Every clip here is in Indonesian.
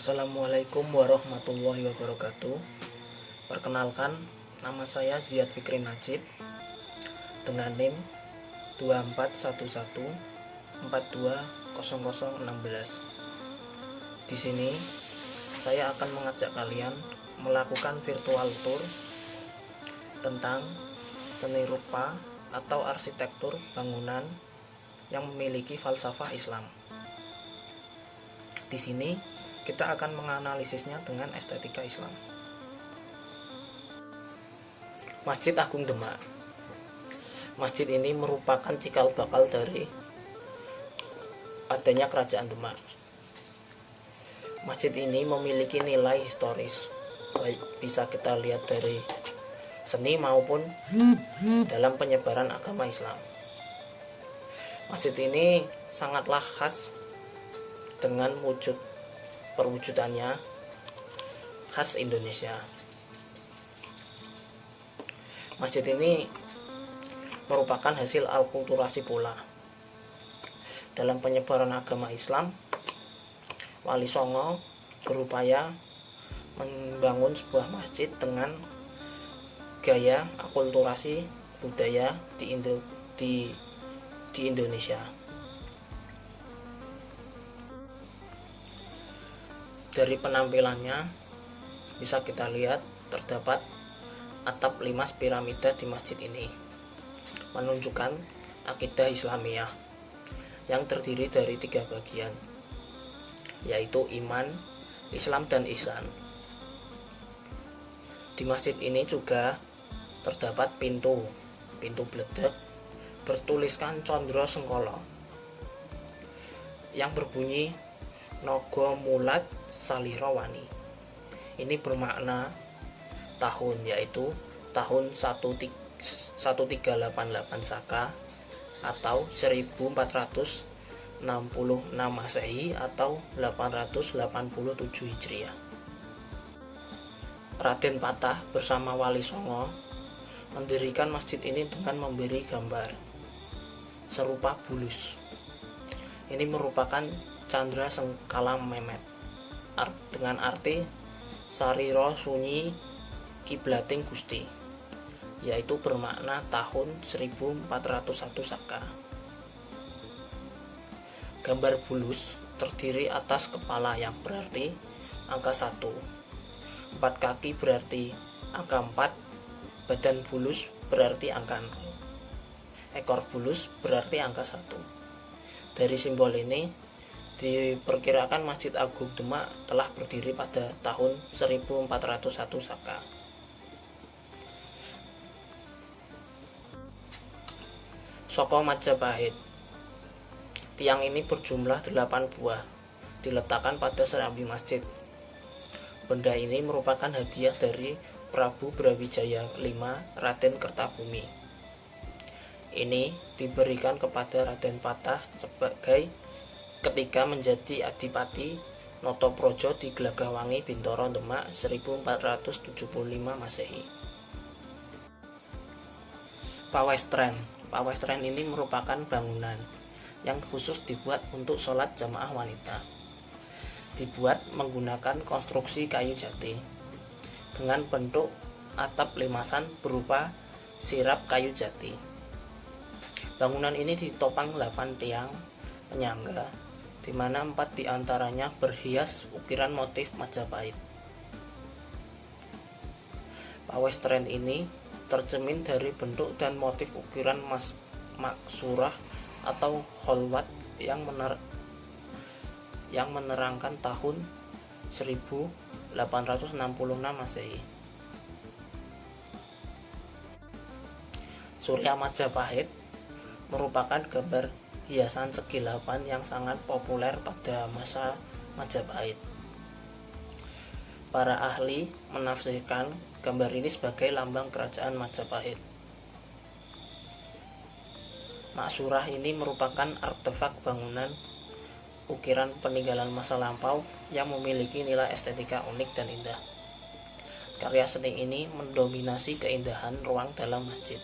Assalamualaikum warahmatullahi wabarakatuh. Perkenalkan, nama saya Ziyad Fikri Najib dengan NIM 2411420016. Di sini saya akan mengajak kalian melakukan virtual tour tentang seni rupa atau arsitektur bangunan yang memiliki falsafah Islam. Di sini kita akan menganalisisnya dengan estetika Islam. Masjid Agung Demak. Masjid ini merupakan cikal bakal dari adanya Kerajaan Demak. Masjid ini memiliki nilai historis, baik bisa kita lihat dari seni maupun dalam penyebaran agama Islam. Masjid ini sangatlah khas dengan perwujudannya khas Indonesia. Masjid ini merupakan hasil alkulturasi pula. Dalam penyebaran agama Islam, Wali Songo berupaya membangun sebuah masjid dengan gaya akulturasi budaya di Indonesia. Dari penampilannya bisa kita lihat terdapat atap 5 piramida di masjid ini, menunjukkan akidah Islamiyah yang terdiri dari 3 bagian, yaitu iman, Islam, dan ihsan. Di masjid ini juga terdapat pintu bledek bertuliskan Condro Sengkolo yang berbunyi Nogo Mulat Salirawani. Ini bermakna tahun, yaitu tahun 1388 Saka atau 1466 Masehi atau 887 Hijriah. Raden Patah bersama Wali Songo mendirikan masjid ini dengan memberi gambar serupa bulus. Ini merupakan Candra Sengkala Memet dengan arti Sariro Sunyi Kiblating Gusti, yaitu bermakna tahun 1401 Saka. Gambar bulus terdiri atas kepala yang berarti angka 1, 4 kaki berarti angka 4, badan bulus berarti angka 0, ekor bulus berarti angka 1. Dari simbol ini diperkirakan Masjid Agung Demak telah berdiri pada tahun 1401 Saka. Soko Majapahit. Tiang ini berjumlah 8 buah, diletakkan pada serambi masjid. Benda ini merupakan hadiah dari Prabu Brawijaya V Raden Kertabumi. Ini diberikan kepada Raden Patah sebagai ketika menjadi Adipati Notoprojo di Glagahwangi Bintoro Demak 1475 Masehi. Pawestren ini merupakan bangunan yang khusus dibuat untuk sholat jamaah wanita. Dibuat menggunakan konstruksi kayu jati dengan bentuk atap limasan berupa sirap kayu jati. Bangunan ini ditopang 8 tiang penyangga, di mana 4 diantaranya berhias ukiran motif Majapahit. Pawestren ini tercermin dari bentuk dan motif ukiran maksurah atau holwat yang menerangkan tahun 1866 Masehi. Surya Majapahit merupakan gambar hiasan segi 8 yang sangat populer pada masa Majapahit. Para ahli menafsirkan gambar ini sebagai lambang kerajaan Majapahit. Maksurah ini merupakan artefak bangunan ukiran peninggalan masa lampau yang memiliki nilai estetika unik dan indah. Karya seni ini mendominasi keindahan ruang dalam masjid.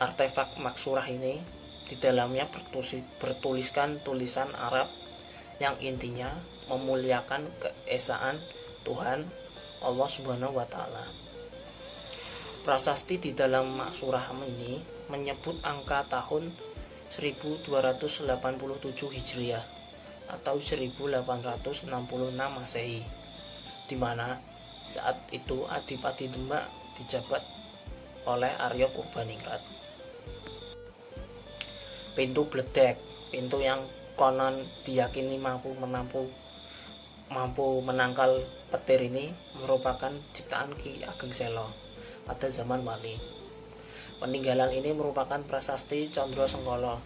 Artefak maksurah ini di dalamnya bertuliskan tulisan Arab yang intinya memuliakan keesaan Tuhan Allah Subhanahu wa taala. Prasasti di dalam Maksurah ini menyebut angka tahun 1287 Hijriah atau 1866 Masehi, di mana saat itu Adipati Demak dijabat oleh Arya Purbaningrat. Pintu Bledek, pintu yang konon diyakini mampu menangkal petir ini merupakan ciptaan Ki Ageng Selo pada zaman Wali. Peninggalan ini merupakan prasasti Condro Sengkolo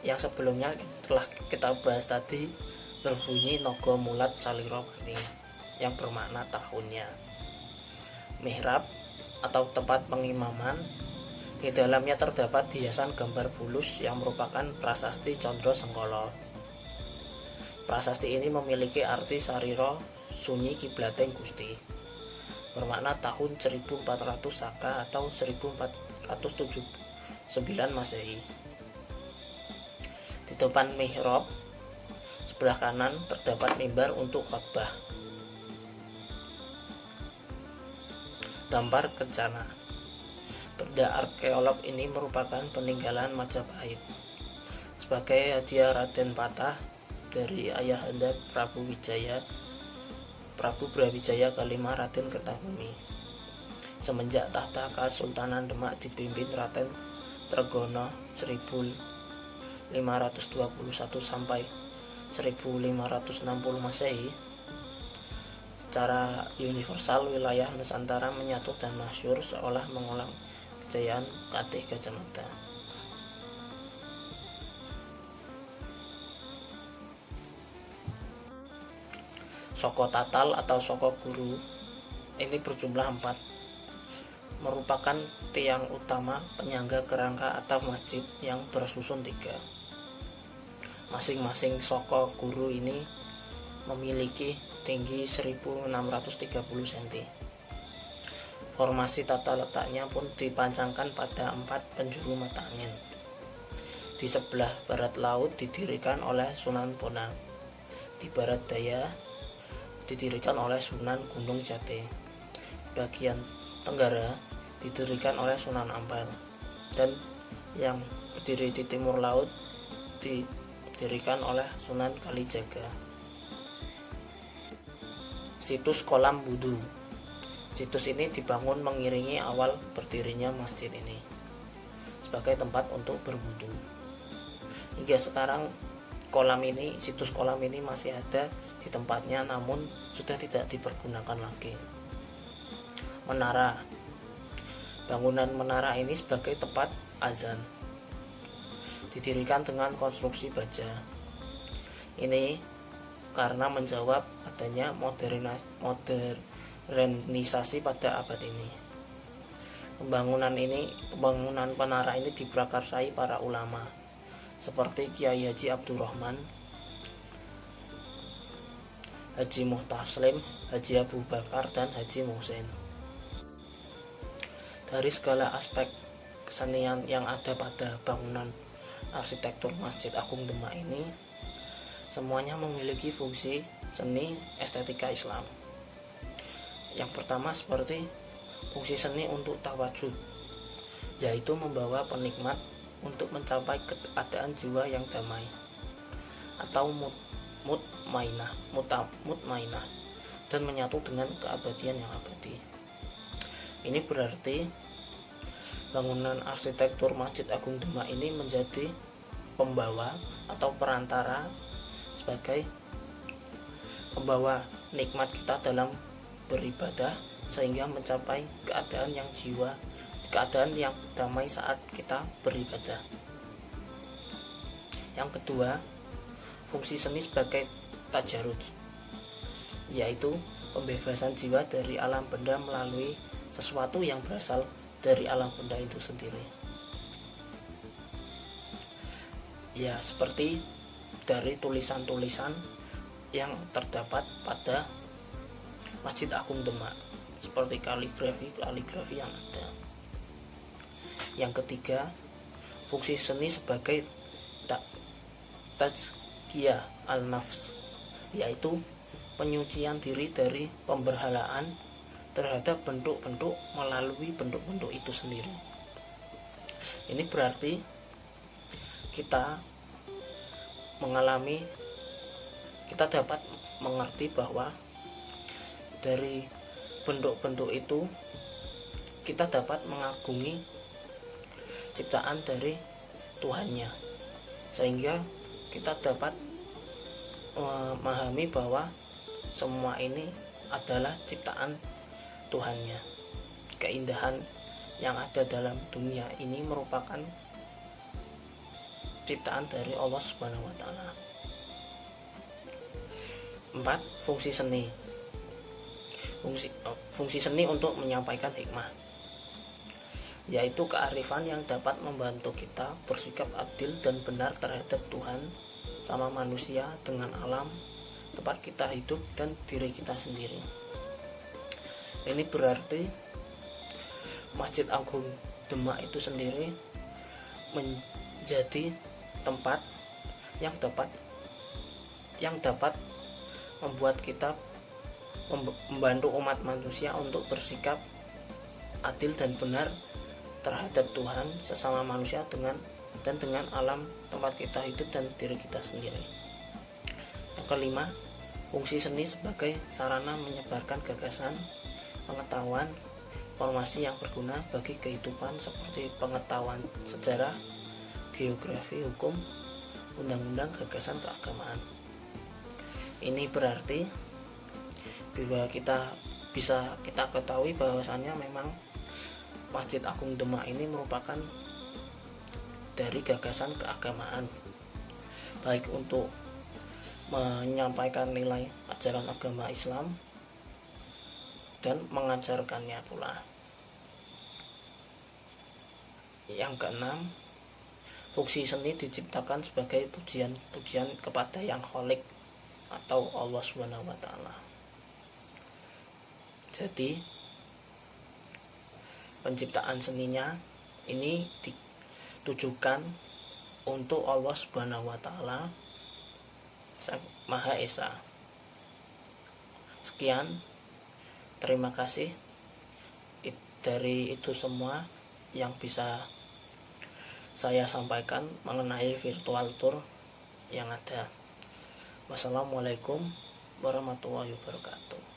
yang sebelumnya telah kita bahas tadi, berbunyi Nogo Mulat Saliro Mani yang bermakna tahunnya. Mihrab atau tempat pengimaman, di dalamnya terdapat hiasan gambar bulus yang merupakan prasasti Condro Sengkolo. Prasasti ini memiliki arti sariro sunyi kiblateng Gusti, bermakna tahun 1400 Saka atau 1479 Masehi. Di depan mihrab sebelah kanan terdapat mimbar untuk khotbah. Dampar Kencana. Benda arkeolog ini merupakan peninggalan Majapahit sebagai hadiah Raden Patah dari ayahanda Prabu Brawijaya kelima Raden Kertabumi. Semenjak tahta Kesultanan Demak dipimpin Raden Tregono 1521 sampai 1560 Masehi, secara universal wilayah Nusantara menyatu dan masyhur seolah mengulang kejayaan Katih Gajah Mada. Soko Tatal atau Soko Guru ini berjumlah 4, merupakan tiang utama penyangga kerangka atap masjid yang bersusun 3. Masing-masing Soko Guru ini memiliki tinggi 1630 cm. Formasi tata letaknya pun dipancangkan pada 4 penjuru mata angin. Di sebelah barat laut didirikan oleh Sunan Bonang. Di barat daya didirikan oleh Sunan Gunung Jati. Bagian tenggara didirikan oleh Sunan Ampel, dan yang berdiri di timur laut didirikan oleh Sunan Kalijaga. Situs Kolam Wudu. Situs ini dibangun mengiringi awal berdirinya masjid ini sebagai tempat untuk berwudu. Hingga sekarang situs kolam ini masih ada di tempatnya, namun sudah tidak dipergunakan lagi. Menara. Bangunan menara ini sebagai tempat azan. Didirikan dengan konstruksi baja. Ini karena menjawab adanya modernisasi pada abad ini. Pembangunan menara ini diprakarsai para ulama seperti Kiai Haji Abdurrahman, Haji Muhtaslim, Haji Abu Bakar, dan Haji Muhsin. Dari segala aspek kesenian yang ada pada bangunan arsitektur Masjid Agung Demak ini, semuanya memiliki fungsi seni estetika Islam. Yang pertama seperti fungsi seni untuk tawajud, yaitu membawa penikmat untuk mencapai keadaan jiwa yang damai atau mutmainah dan menyatu dengan keabadian yang abadi. Ini berarti bangunan arsitektur Masjid Agung Demak ini menjadi pembawa atau perantara sebagai pembawa nikmat kita dalam beribadah, sehingga mencapai keadaan yang damai saat kita beribadah. Yang kedua, fungsi seni sebagai tajarruj, yaitu pembebasan jiwa dari alam benda melalui sesuatu yang berasal dari alam benda itu sendiri. Ya, seperti dari tulisan-tulisan yang terdapat pada Masjid Agung Demak, seperti kaligrafi yang ada. Yang ketiga, fungsi seni sebagai tazkiyah al-nafs, yaitu penyucian diri dari pemberhalaan terhadap bentuk-bentuk melalui bentuk-bentuk itu sendiri. Ini berarti kita dapat mengerti bahwa dari bentuk-bentuk itu kita dapat mengagungi ciptaan dari Tuhannya, sehingga kita dapat memahami bahwa semua ini adalah ciptaan Tuhannya. Keindahan yang ada dalam dunia ini merupakan ciptaan dari Allah Subhanahu wa taala. 4. Fungsi seni. Fungsi seni untuk menyampaikan hikmah, yaitu kearifan yang dapat membantu kita bersikap adil dan benar terhadap Tuhan sama manusia, dengan alam tempat kita hidup dan diri kita sendiri. Ini berarti Masjid Agung Demak itu sendiri menjadi tempat yang dapat membuat kita membantu umat manusia untuk bersikap adil dan benar terhadap Tuhan, sesama manusia, dengan alam tempat kita hidup dan diri kita sendiri. Yang kelima, fungsi seni sebagai sarana menyebarkan gagasan, pengetahuan, informasi yang berguna bagi kehidupan seperti pengetahuan sejarah, geografi, hukum, undang-undang, gagasan keagamaan. Ini berarti bahwa kita ketahui bahwasannya memang Masjid Agung Demak ini merupakan dari gagasan keagamaan, baik untuk menyampaikan nilai ajaran agama Islam dan mengajarkannya pula. Yang keenam, fungsi seni diciptakan sebagai pujian kepada Yang Khalik atau Allah Subhanahu wa taala. Jadi penciptaan seninya ini ditujukan untuk Allah Subhanahu wa taala Sang Maha Esa. Sekian, terima kasih. Dari itu semua yang bisa saya sampaikan mengenai virtual tour yang ada. Wassalamualaikum warahmatullahi wabarakatuh.